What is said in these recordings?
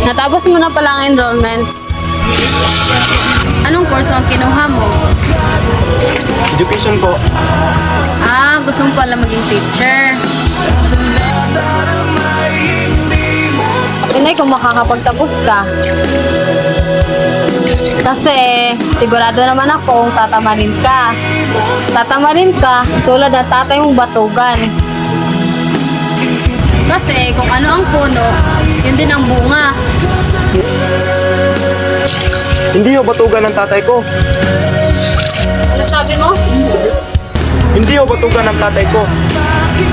Natapos mo na pala ang enrollments. Anong course ang kinuha mo? Education po. Gusto mo pala maging teacher. Inay, kung makakapagtapos ka. Kasi sigurado naman akong tatamarin ka. Tatamarin ka tulad ng tatay mong batugan. Kasi kung ano ang puno, yun din ang bunga. Hindi ho batugan ng tatay ko. Ano sabi mo? Hindi ho batugan ng tatay ko.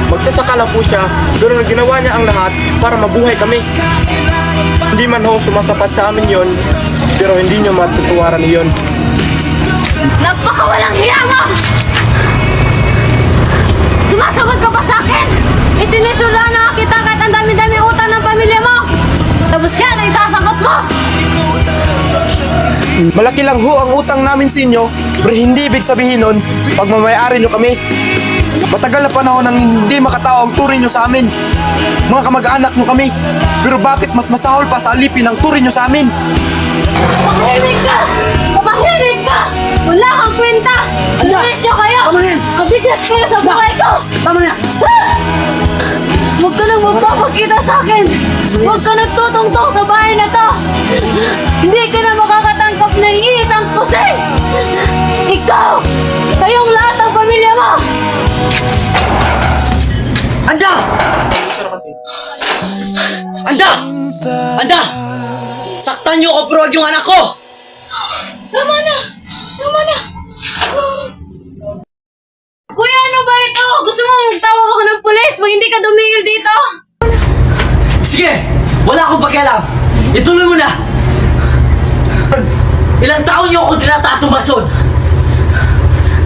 Magsasaka lang po siya, pero ginawa niya ang lahat para mabuhay kami. Hindi man ho sumasapat sa amin yon, pero hindi niyo matutuwaran yon. Napakawalang hiya mo! Sumasagot ka pa sa akin! Isinisula na kita kahit ang dami-dami utang ng pamilya mo! Tapos yan ang isasagot mo! Malaki lang ho ang utang namin sa inyo, pero hindi ibig sabihin nun, pagmamayari niyo kami. Matagal na panahon nang hindi makatao ang turing niyo sa amin. Mga kamag-anak niyo kami, pero bakit mas masahol pa sa alipin ang turing niyo sa amin? Pumahimik ka! Pumahimik ka! Wala kang kwenta! Dumisyo kayo! Tama na yan! Mabigat kayo sa buhay ko! Tama na! Huwag ka nang magpapakita sa akin! Huwag ka nagtutungtong sa bahay na to! Hindi ka na makakatangkap ng iisang kusing! Ikaw! Kayong lahat ang pamilya mo! Anda! Anda! Anda! Saktan niyo ko pero wag yung anak ko! Tama na! Tama na! Kuya, ano ba ito? Gusto mo magtawag ako ng pulis pag hindi ka dumingil dito? Sige! Wala akong pakialam! Ituloy mo na! Ilang taon niyo ako tinatatumason!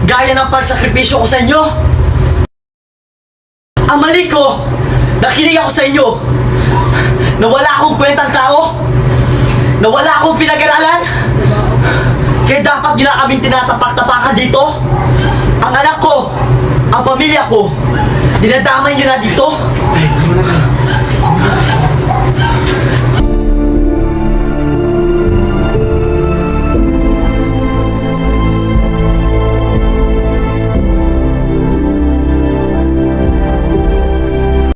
Gaya ng pagsakripisyo ko sa inyo! Ang mali ko! Nakinig ako sa inyo! Nawala akong kwentang tao! Nawala akong pinag-aralan! Kaya dapat nyo na kaming tinatapak-tapakan dito! Ang anak ko! Ang pamilya ko! Dinadamay nyo na dito!